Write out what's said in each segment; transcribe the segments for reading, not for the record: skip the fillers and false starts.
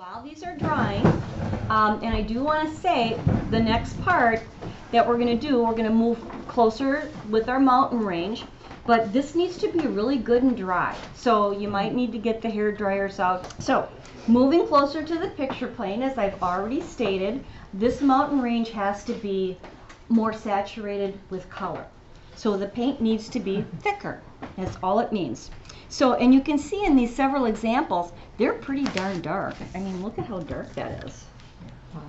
while these are drying, and I do want to say the next part that we're going to do, we're going to move closer with our mountain range, but this needs to be really good and dry. So you might need to get the hair dryers out. So moving closer to the picture plane, as I've already stated, this mountain range has to be more saturated with color. So the paint needs to be thicker. That's all it means. So, and you can see in these several examples, they're pretty darn dark. I mean, look at how dark that is. Wow.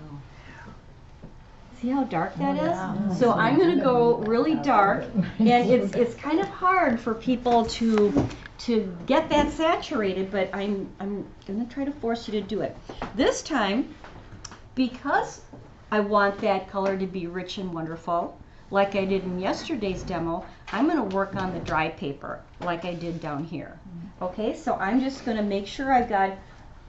See how dark that is? Yeah. So I'm going to go really dark, and it's kind of hard for people to get that saturated, but I'm going to try to force you to do it. This time, because I want that color to be rich and wonderful, like I did in yesterday's demo, I'm going to work on the dry paper like I did down here. Okay, so I'm just going to make sure I've got,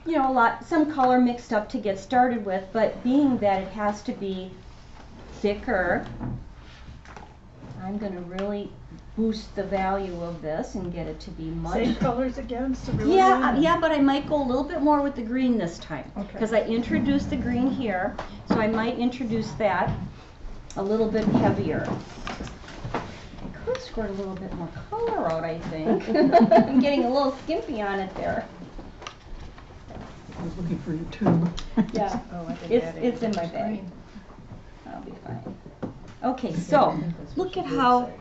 you know, some color mixed up to get started with, but being that it has to be thicker, I'm going to really boost the value of this and get it to be much. Same colors again? Cerulean? Yeah, but I might go a little bit more with the green this time. Okay. Because I introduced the green here, so I might introduce that a little bit heavier. I could squirt a little bit more color out, I think. I'm getting a little skimpy on it there. I was looking for your tube. Yeah, Oh, I think it's in my bag. I'll be fine. Okay, so look at how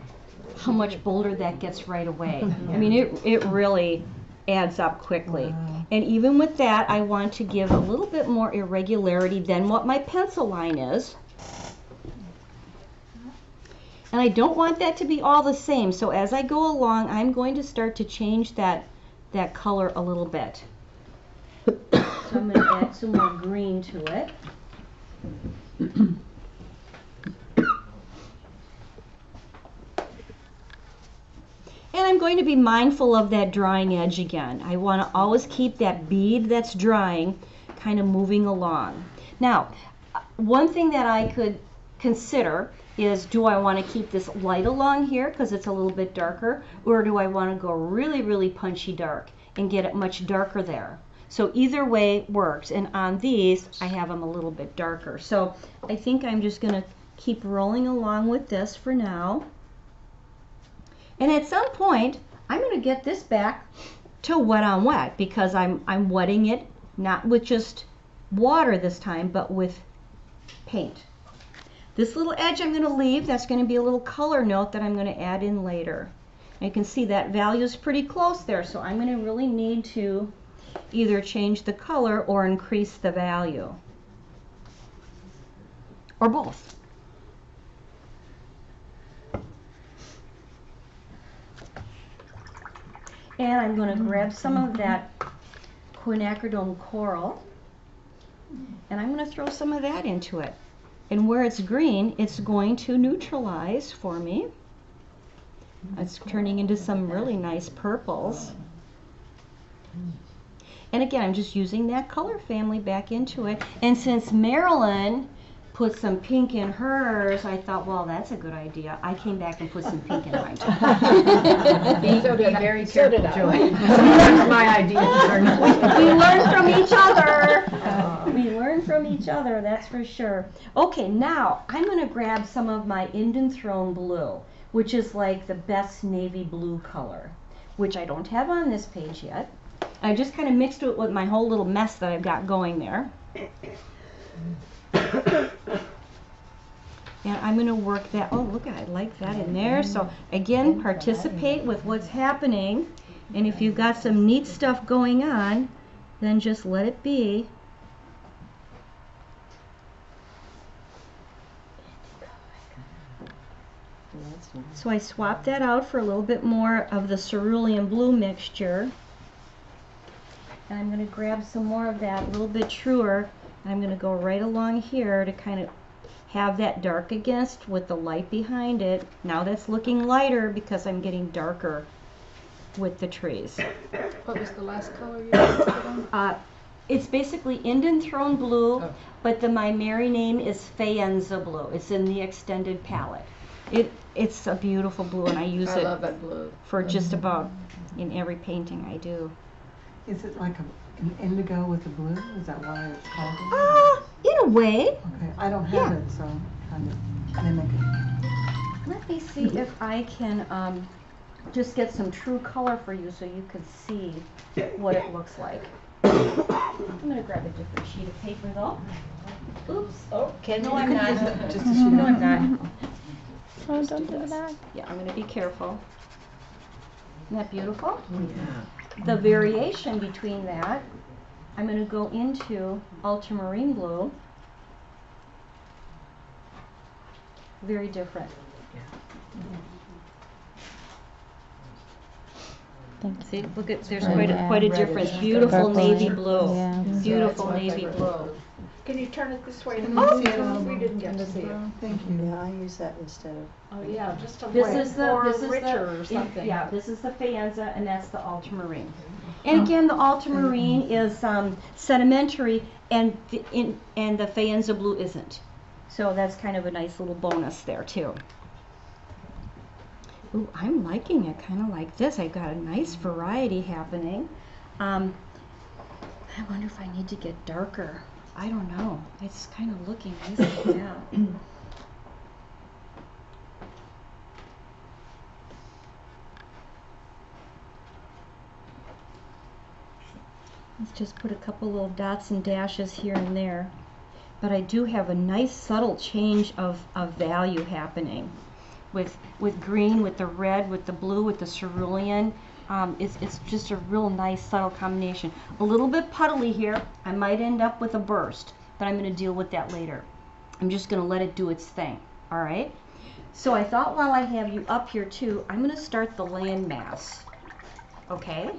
much bolder that gets right away. I mean, it really adds up quickly. Wow. And even with that, I want to give a little bit more irregularity than what my pencil line is. And I don't want that to be all the same, so as I go along, I'm going to start to change that color a little bit. So I'm going to add some more green to it. And I'm going to be mindful of that drying edge again. I want to always keep that bead that's drying kind of moving along. Now, one thing that I could consider is, do I want to keep this light along here because it's a little bit darker, or do I want to go really, really punchy dark and get it much darker there? So either way works, and on these I have them a little bit darker. So I think I'm just going to keep rolling along with this for now. And at some point, I'm going to get this back to wet on wet because I'm wetting it not with just water this time, but with paint. This little edge I'm going to leave. That's going to be a little color note that I'm going to add in later. And you can see that value is pretty close there, so I'm going to really need to either change the color or increase the value. Or both. And I'm going to grab some of that quinacridone coral, and I'm going to throw some of that into it. And where it's green, it's going to neutralize for me. It's turning into some really nice purples. And again, I'm just using that color family back into it. And since Marilyn put some pink in hers, I thought, well, that's a good idea. I came back and put some pink in mine. So be very careful, Joy. That's my idea. We learn from each other. We learn from each other, that's for sure. Okay, now I'm going to grab some of my Indanthrone blue, which is like the best navy blue color, which I don't have on this page yet. I just kind of mixed it with my whole little mess that I've got going there. And I'm going to work that. Oh, look, I like that in there. So again, participate with what's happening. And if you've got some neat stuff going on, then just let it be. So I swapped that out for a little bit more of the cerulean blue mixture. And I'm going to grab some more of that, a little bit truer. I'm going to go right along here to kind of have that dark against with the light behind it. Now that's looking lighter because I'm getting darker with the trees. What was the last color you put on? It's basically Indanthrone blue, but my Mary name is Faenza blue. It's in the extended palette. It's a beautiful blue, and I use I it love that blue. for just about in every painting I do. Is it like an indigo with the blue? Is that why it's called indigo? In a way. Okay, I don't have it, so kind of mimicking. Let me see if I can just get some true color for you so you can see what it looks like. I'm going to grab a different sheet of paper though. Oops. Oh, no, I'm not. Just a sheet. No, I'm not. Oh, don't do that. Yeah, I'm going to be careful. Isn't that beautiful? Yeah. The variation between that, I'm going to go into ultramarine blue. Very different. See, look at, there's quite a difference. Beautiful navy blue. Yeah. Beautiful navy blue. Can you turn it this way? Oh. We didn't get to see it. Thank you. Yeah, I use that instead of. Oh, yeah, just a This little is the more this is richer or the something. yeah, this is the Faenza and that's the ultramarine. And again, the ultramarine is sedimentary and the Faenza blue isn't. So that's kind of a nice little bonus there too. Ooh, I'm liking it kind of like this. I've got a nice variety happening. I wonder if I need to get darker. I don't know. It's kind of looking nice like that. Let's just put a couple little dots and dashes here and there. But I do have a nice subtle change of value happening. With green, with the red, with the blue, with the cerulean. It's just a real nice subtle combination. A little bit puddly here. I might end up with a burst, but I'm going to deal with that later. I'm just going to let it do its thing. All right? So I thought while I have you up here too, I'm going to start the landmass. Okay?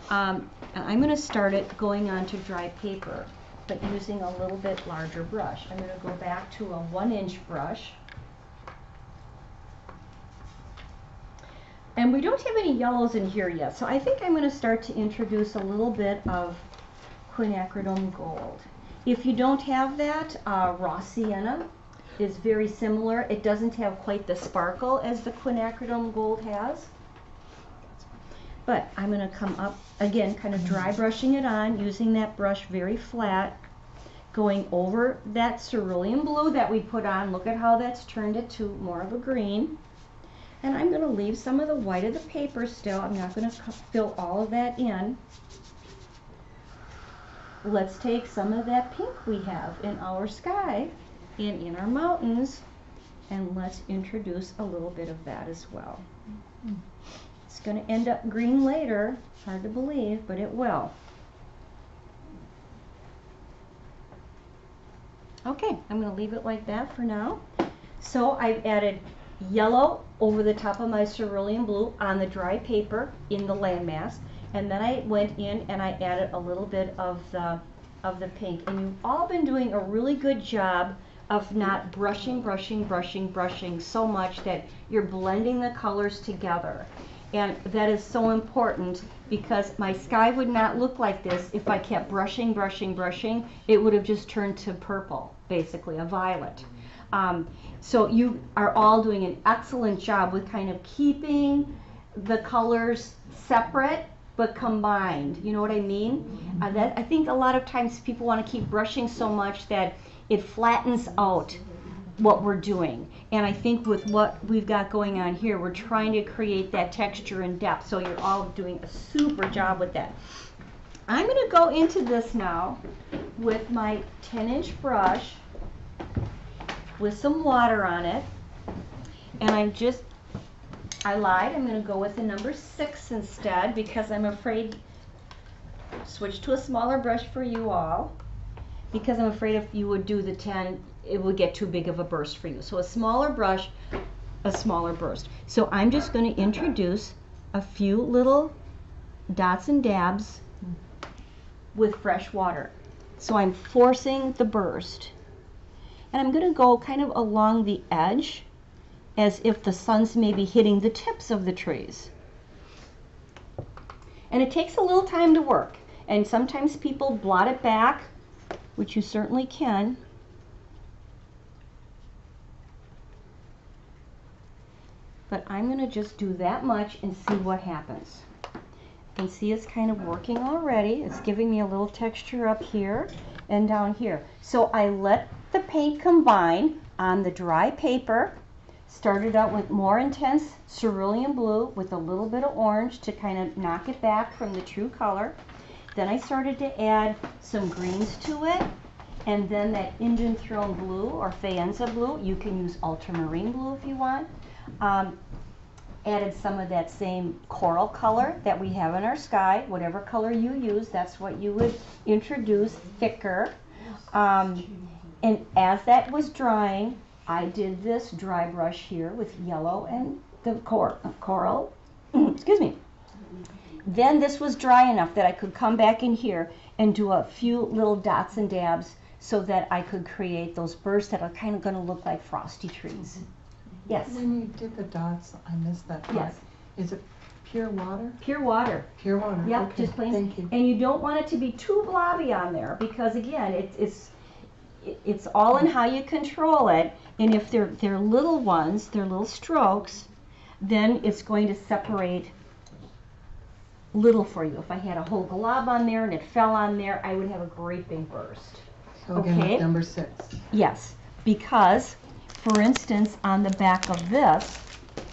And I'm going to start it going onto dry paper, but using a little bit larger brush. I'm going to go back to a 1-inch brush. And we don't have any yellows in here yet, so I think I'm going to start to introduce a little bit of quinacridone gold. If you don't have that, raw sienna is very similar. It doesn't have quite the sparkle as the quinacridone gold has. But I'm going to come up, again, kind of dry brushing it on, using that brush very flat, going over that cerulean blue that we put on. Look at how that's turned it to more of a green. And I'm going to leave some of the white of the paper still. I'm not going to fill all of that in. Let's take some of that pink we have in our sky and in our mountains, and let's introduce a little bit of that as well. It's going to end up green later. Hard to believe, but it will. Okay, I'm going to leave it like that for now. So I've added yellow over the top of my cerulean blue on the dry paper in the landmass, and then I went in and I added a little bit of the pink. And you've all been doing a really good job of not brushing so much that you're blending the colors together. And that is so important, because my sky would not look like this if I kept brushing. It would have just turned to purple, basically a violet. So you are all doing an excellent job with kind of keeping the colors separate but combined. You know what I mean? I think a lot of times people want to keep brushing so much that it flattens out what we're doing. And I think with what we've got going on here, we're trying to create that texture and depth. So you're all doing a super job with that. I'm going to go into this now with my 10-inch brush with some water on it, and I lied, I'm going to go with the number 6 instead, because I'm afraid, switch to a smaller brush for you all, because I'm afraid if you would do the 10, it would get too big of a burst for you. So a smaller brush, a smaller burst. So I'm just going to introduce a few little dots and dabs with fresh water. So I'm forcing the burst. And I'm going to go kind of along the edge as if the sun's maybe hitting the tips of the trees. And it takes a little time to work. And sometimes people blot it back, which you certainly can. But I'm going to just do that much and see what happens. can see it's kind of working already. It's giving me a little texture up here and down here. So I let the paint combine on the dry paper. Started out with more intense cerulean blue with a little bit of orange to kind of knock it back from the true color. Then I started to add some greens to it, and then that Indian Throne blue or Faenza blue. You can use ultramarine blue if you want. Added some of that same coral color that we have in our sky. Whatever color you use, that's what you would introduce, thicker. And as that was drying, I did this dry brush here with yellow and the coral. Excuse me. Then this was dry enough that I could come back in here and do a few little dots and dabs so that I could create those bursts that are kind of going to look like frosty trees. Yes? When you did the dots, I missed that part. Yes. Is it pure water? Pure water. Pure water. Yep, Okay. just plain. Thank you. And you don't want it to be too blobby on there because again, it's all in how you control it. And if they're little ones, they're little strokes, then it's going to separate little for you. If I had a whole glob on there and it fell on there, I would have a great big burst. So again, Okay. with number 6. Yes, because for instance, on the back of this,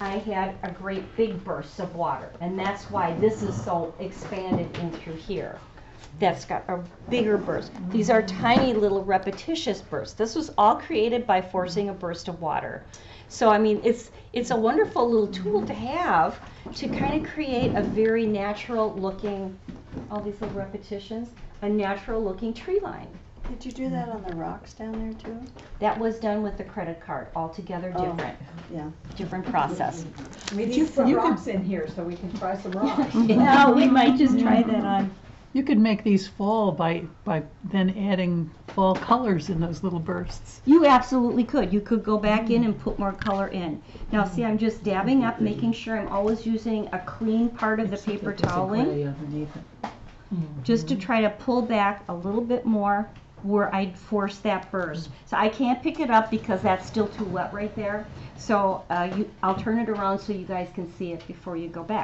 I had a great big burst of water, and that's why this is so expanded in through here. That's got a bigger burst. These are tiny little repetitious bursts. This was all created by forcing a burst of water. So I mean, it's a wonderful little tool to have to kind of create a very natural looking, all these little repetitions, a natural looking tree line. Did you do that on the rocks down there too? That was done with the credit card, altogether different. Yeah. Different process. We need some rocks in here so we can try some rocks. Yeah, we might just try that on. You could make these fall by then adding fall colors in those little bursts. You absolutely could. You could go back in and put more color in. Now see, I'm just dabbing up, making sure I'm always using a clean part of the paper toweling, Underneath it. just to try to pull back a little bit more where I'd force that burst. So I can't pick it up because that's still too wet right there. So I'll turn it around so you guys can see it before you go back.